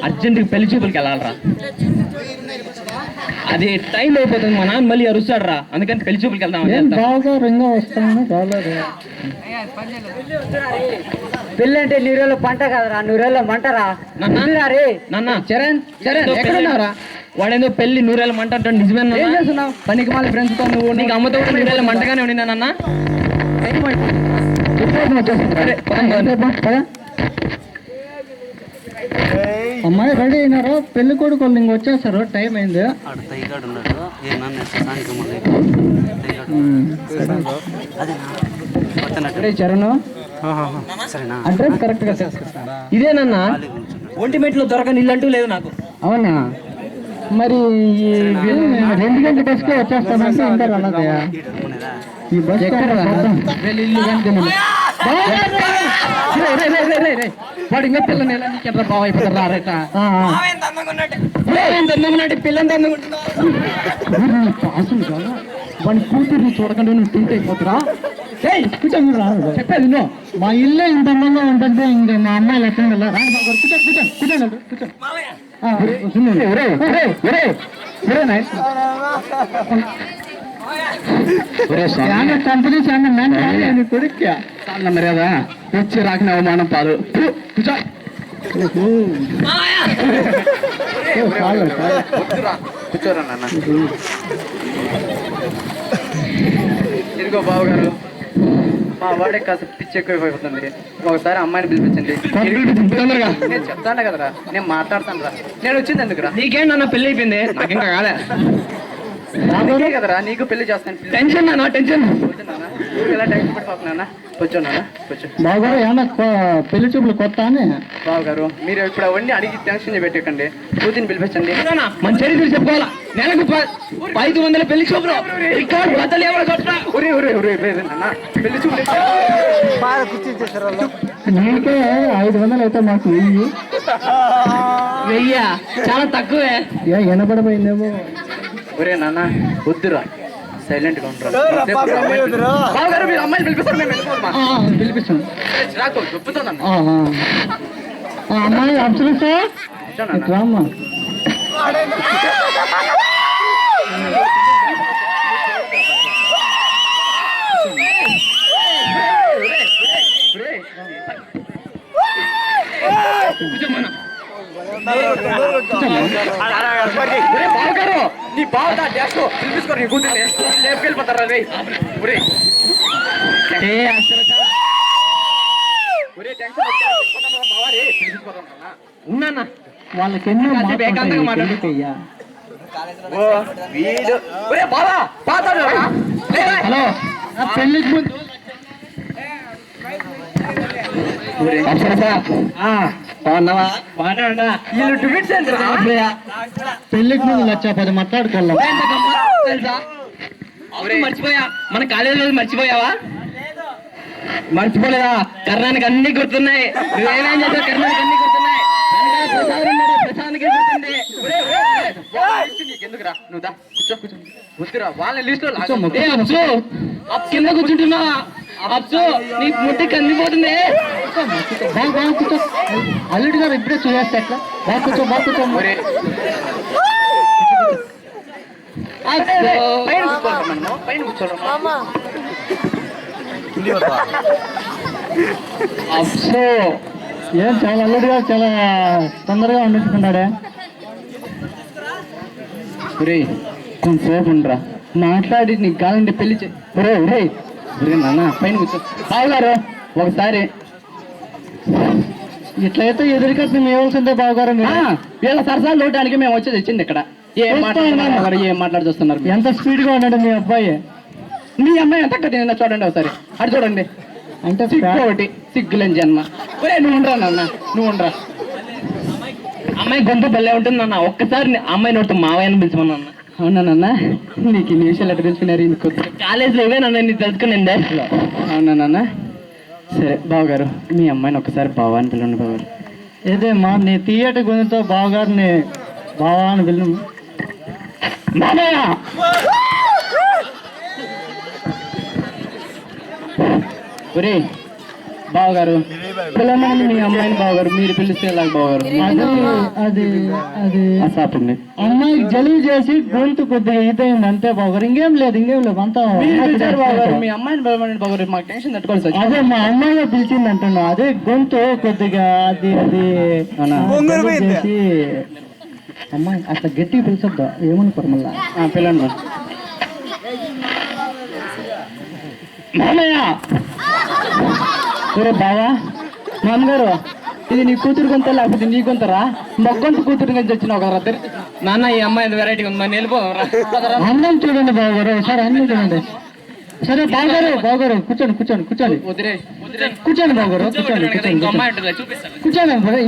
అర్జెంట్గా పెళ్లి చూపులకి వెళ్ళాలరా. అది టైం అయిపోతుంది, మా నాన్న మళ్ళీ అరుస్తాడు రా, అందుకని పెళ్లి చూపులకి వెళ్దాం. పెళ్ళి అంటే నూరేళ్ళ పంట కదరా, నూరేళ్ళ మంటరా. నాన్న చరణ్ ఎక్కడున్నారా? వాడేందో పెళ్లి నూరేళ్ళ మంట అంటాడు, నిజమేనా? ఏం చేస్తున్నావు? పనికి మాల ఫ్రెండ్స్ తో నువ్వు నీకు అమ్మతో కూడా నూరేళ్ళ మంటగానే ఉండినా నాన్న. అమ్మాయి రెడీ అయినారు, పెళ్లి కొడుకు వాళ్ళు ఇంక వచ్చేస్తారు, టైం అయింది. చరణ్ అడ్రస్ కరెక్ట్ గా ఇదేనన్నా, ఒంటిమెట్లో దొరకని ఇల్లు అంటూ లేదు నాకు. అవునా? మరి 2 గంటల బస్కే వచ్చేస్తానంటే ఇంకా రాలేదయా? ఈ బస్ వాడు ఇంకా పిల్లని ఎలా నీకెట్లా బాగా అయిపోతారు పిల్లని వాడి కూతుర్ని చూడకుండా నువ్వు టీట్ అయిపోతురా. చెప్పేది నువ్వు, మా ఇల్లే ఇంత అందంగా ఉంటుంది, ఇంకా మా అమ్మాయిలు ఎక్కడ కంపెనీ ఛానల్ కొడుక్కి చాలా మర్యాద వచ్చి రాకిన అవమానం పాలు. కూర్చోరా నాన్న. ఇదిగో బాబు గారు, మా వాడే కాస్త పిచ్చి ఎక్కువైపోతుంది, ఒకసారి అమ్మాయిని పిలిపించండి. నేను చెప్తాను కదరా, నేను మాట్లాడతాను రా. నేను వచ్చింది ఎందుకురా? నీకేంటన్నా పెళ్లి అయిపోయింది, నాకు ఇంకా కాలే కదరా, నీకు పెళ్లి చేస్తాను. టెన్షన్ నాన్న, టెన్షన్ ఎలా టెన్షన్ పడిపోతున్నా. కూర్చో నాన్న, కూర్చో. బావగారు ఏమన్నా పెళ్లి చూపులు కొత్త అని? బావగారు మీరు ఇప్పుడు అవన్నీ అడిగి టెన్షన్ పెట్టకండి, కూతురిని పిలిపించండి. మన చరిత్ర చెప్పుకోవాలా, నెలకు 500 పెళ్లి చూపులు పెళ్లి చూపులు నీకే 500 అయితే మాకు 1000 చాలా తక్కువే. వినపడిపోయిందేమో. ఒరే నాన్న వద్దురా, సైలెంట్ గా ఉంటారు. మీరు అమ్మాయిని పిలిపిస్తారు, మేము పిలిపిస్తాం. చెప్పుతున్నాను అమ్మాయి అప్సరసా రామ్మా. నీ బాగా పిలిపించుకోరు, నీ కూతురు లేపుకెళ్ళిపోతారా? ఉన్నా వాళ్ళకి ఎన్నో మాట్లాడుతుయ్యా. హలో, పెళ్లికి ముందు పెళ్లికి ముందు 1,10,000 మాట్లాడుకోవాలి. మర్చిపోయా, మన కాలేజీలో మర్చిపోయావా? మర్చిపోలేదా? కర్ణానికి అన్ని గుర్తున్నాయి, నువ్వేమేం చేసావు కర్ణానికి అన్ని గుర్తున్నాయి. ప్రశాంత్కి గుర్తుంది. ఎందుకురా నువ్వు వద్దురా, వాళ్ళ లిస్ట్ కింద కూర్చుంటున్నావా? అప్సు నీ ముట్టి కందిపోతుంది. కూర్చో, అల్లుడి గారు ఇప్పుడే చూసేస్తే ఎట్లా? కూర్చో, కూర్చో. పైన కూర్చోరా. అప్సు ఏం చాలా అల్లుడి గారు చాలా తొందరగా వండించుకున్నాడే. కొంచెంసేపు ఉండరా, మాట్లాడి నీకు కావాలంటే పెళ్లి నాన్న పైన కూర్చో. బావగారు ఒకసారి ఇట్లయితే ఎదురుకట్టు మేవలసిందే బావగారు. వీళ్ళ సరసాలు చూడడానికి మేము వచ్చేది వచ్చింది ఇక్కడ. ఏం మాట్లాడుతున్నారు? ఎంత స్పీడ్ గా ఉన్నాడు మీ అబ్బాయి. మీ అమ్మాయి ఎంత కట్టిన చూడండి ఒకసారి, అటు చూడండి. అంటే ఒకటి సిగ్గులేని జన్మ. నువ్వు ఉండరా నాన్న, నువ్వు ఉండరా. అమ్మాయి గొంతు బల్లే ఉంటుంది నాన్న, ఒక్కసారి అమ్మాయి నోటితో మావయ్యని పిలిచమన్నా. అవునా నాన్న, నీకు ఈ నిమిషాలు ఎట్లా తెలుసుకున్నారు? కాలేజీలో ఇవే నన్ను నీకు తెలుసుకుని. అవునా నాన్న? సరే బావగారు, మీ అమ్మాయిని ఒకసారి బావా అని పిల్లండి బావగారు. ఏదేమ్మా నీ తీయటి గుణంతో బావగారిని బావా అని పిల్లు. మామయ్య ఒరే బావగారు పిల్లమంది మీ అమ్మాయిని బావగారు, మీరు పిలిస్తే ఎలా బావగారు? అది అది అసాపండి. అమ్మాయికి జలుబు చేసి గొంతు కొద్దిగా ఇదైంది అంతే బావగారు, ఇంకేం లేదు అంతా బావగారు. మీ అమ్మాయిని పిలవండి బావగారు, మాకు టెన్షన్ తట్టుకోవాలి సార్. అదే మా అమ్మాయిగా పిలిచింది అంటున్నా, అదే గొంతు కొద్దిగా అది చేసి అమ్మాయి అట్లా గట్టిగా పిలిచొద్దా ఏమనుకోరు మళ్ళా. పిల్లండి మామయ్య. సరే బావా నాన్నగారు, ఇది నీ కూతురు గొంత లేకపోతే నీ గొంతరా? మొగ్గొంత కూతురు నుంచి వచ్చినావు కదా నాన్న. ఈ అమ్మాయి వెరైటీగా ఉంది, మరి వెళ్ళిపోదాం. అన్నం చూడండి బావగారు, సరే అన్నం చూడండి. సరే బావగారు కూర్చోండి కూర్చోండి. కూర్చోండి బావగారు, కూర్చోండి.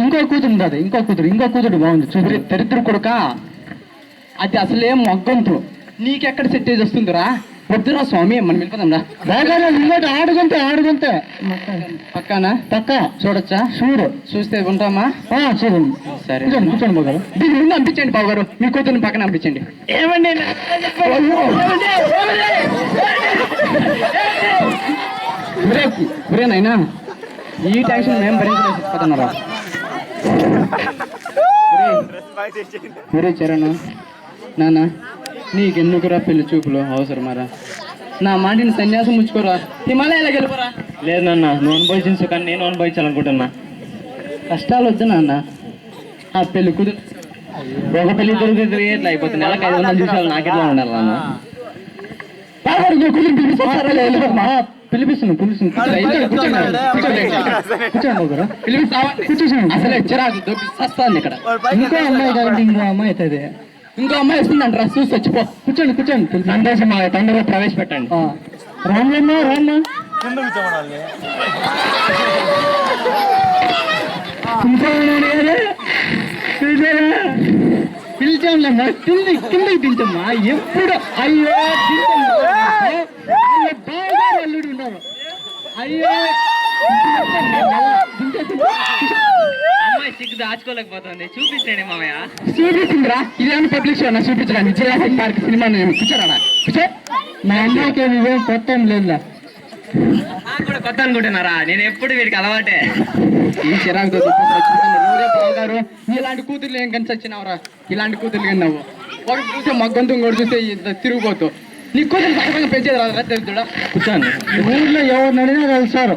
ఇంకో కూతురు ఉంది, ఇంకో కూతురు బాగుంది చూసి. దరిద్ర కొడుక, అది అసలేం మొగ్గొంతు, నీకెక్కడ సెట్ అయ్యి వస్తుందిరా? వద్దురా స్వామి, మనం వెళ్ళిపోదాం రా. బాగా ఆడుకుంటే పక్క చూడొచ్చా? చూస్తే ఉంటామా? చూడండి. సరే కూర్చోండి బాగారు, దీని ముందు పంపించండి బావగారు, మీ కూతుర్ని పక్కన పంపించండి. ఏమండి నాయనా, ఈ టెన్షన్ మేము భరించలేకపోతున్నారా? చరణ్ నాన్న, నీకెందుకురా పెళ్లి చూపులు అవసరమారా? నా మాటిని సన్యాసం ముచ్చుకోరా, హిమాలయాలకు వెళ్ళిపోరా. లేదు నాన్న, నువ్వు అనుభవించు కానీ నేను అనుభవించాలనుకుంటున్నా. కష్టాలు వద్దు నాన్న, ఆ పెళ్లి కుదురు ఒక పెళ్లి దొరికి ఎట్లా అయిపోతుంది, నెలకు 500 చూసాను, నాకెట్లా ఉండాలి నాన్న? పిలిపిస్తున్నాను. అసలే చిరాకు వస్తాను ఇక్కడ. ఇంకో అమ్మాయి కాబట్టి ఇంకో అమ్మాయి అవుతుంది, ఇంకో అమ్మాయి వస్తుందంట రా, చూసి వచ్చిపో. కూర్చోండి. సంతోషం తండ్రిలో ప్రవేశపెట్టండి. రామ్మ పిలిచాంలేమ్మా, కిందకి దించమ్మా. ఎప్పుడు అయ్యో అల్లుడు ఉన్నారు. అయ్యో అమ్మాయి సిగ్గు దాచుకోలేకపోతుంది, చూపించండి మామయ్య. చూపిస్తుందిరా, ఇదేమన్నా పబ్లిక్ షో చూపించడానికి? జిరాఫిక్ పార్క్ సినిమా కూర్చోరా. మా అమ్మాయికి ఇవేం కొత్త ఏం లేదురా. నాకు కూడా కొత్త అనుకుంటున్నారా? నేను ఎప్పుడు వీడికి అలవాటే. ఈ చిరాకుతో గారు, ఇలాంటి కూతుర్లు ఏం కని చచ్చినావురా? ఇలాంటి కూతుర్లు కన్నావు, ఒక చూస్తే మగ్గంతో ఇంకోటి చూస్తే తిరిగిపోతూ. నీ కూతురు సహజంగా పెంచేది రాదా? తెలుసుడా? కూర్చోండి. ఊళ్ళో ఎవరిని అడిగినా కలిసారు.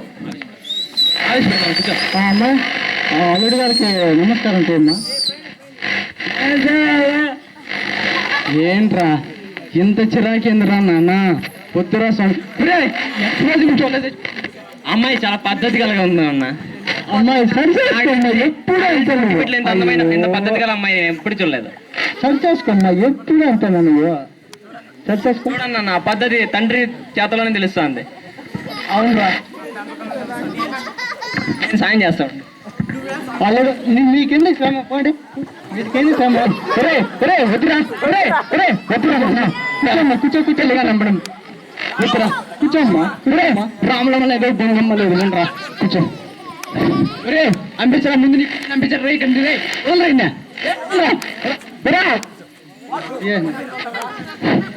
అమ్మా, అల్లుడి గారికి నమస్కారం చేయమ్మా. ఏంట్రా ఇంత చిరాకేంద్రా నాన్న? పొద్దురా స్వామి. అమ్మాయి చాలా పద్ధతి కలిగా ఉంది అన్న. అమ్మాయి సరి ఎప్పుడు అందమైన ఇంత పద్ధతి గల అమ్మాయి నేను ఎప్పుడు చూడలేదు. సరి చేసుకున్నా, ఎప్పుడు అంటాను నువ్వు? సరి చేసుకో. చూడన్న, నా పద్ధతి తండ్రి చేతలోనే తెలుస్తుంది. అవునరా, నేను సాయం చేస్తాను. వాళ్ళు మీకెందుకు శ్రమ? పోండి, మీకెందుకు శ్రమ? వద్దురా కూర్చోలేగా నమ్మడం. వద్దురా కూర్చోమ్మా. రాములమ్మ లేదు, బొంగమ్మ లేదు, రా కూర్చో. అంపించరా ముందు, నీకు అంపించరా. రే కండి రే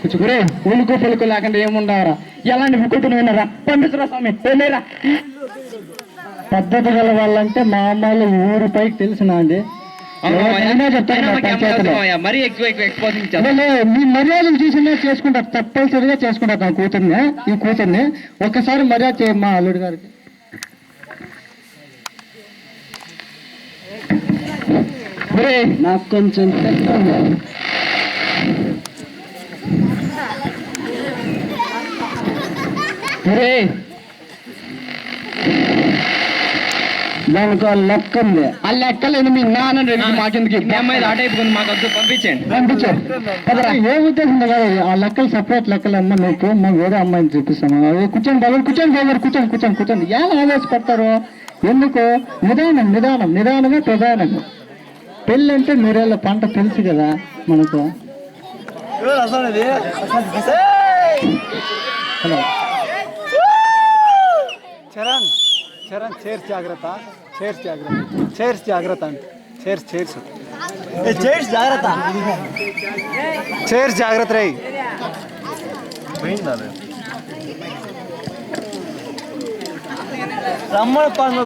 కూర్చోరే. ఉలుకు పలుకు లేకుండా ఏముండవరా? ఎలాంటి ముక్కుతులు విన్నారా? పంపించరా స్వామి, వెళ్ళేరా. పద్ధతి గల వాళ్ళంటే మా అమ్మాయిలు ఊరు పైకి తెలిసిన అండి. మరీ ఎక్కువ మీ మర్యాదలు చూసినా చేసుకుంటారు, తప్పనిసరిగా చేసుకుంటారు. నా కూతుర్ని, ఈ కూతుర్ని ఒక్కసారి మర్యాద చేయమ్మా అల్లుడి గారికి. నాకు కొంచెం దానికి లెక్క ఉంది. ఆ లెక్కలేదు మీ నాన్న మాకెందుకు? అమ్మాయి ఆట అయిపోయింది, మాకు వద్దు, పంపించారు. ఏ ఉద్దేశం కదా, ఆ లెక్కలు సపరేట్ లెక్కలు అమ్మ మీకు, మాకు వేరే అమ్మాయిని చూపిస్తాము. కూర్చొని కూర్చొని ఎలా ఆవేశపడతారు? ఎందుకు? నిదానమే ప్రధానము. పెళ్ళి అంటే 100 ఏళ్ళ పంట, తెలుసు కదా మనకు. హలో చరణ్, చేర్స్ జాగ్రత్త అంటే చేర్స్. చైర్స్ జాగ్రత్త చైర్స్ జాగ్రత్త రై రమ్మని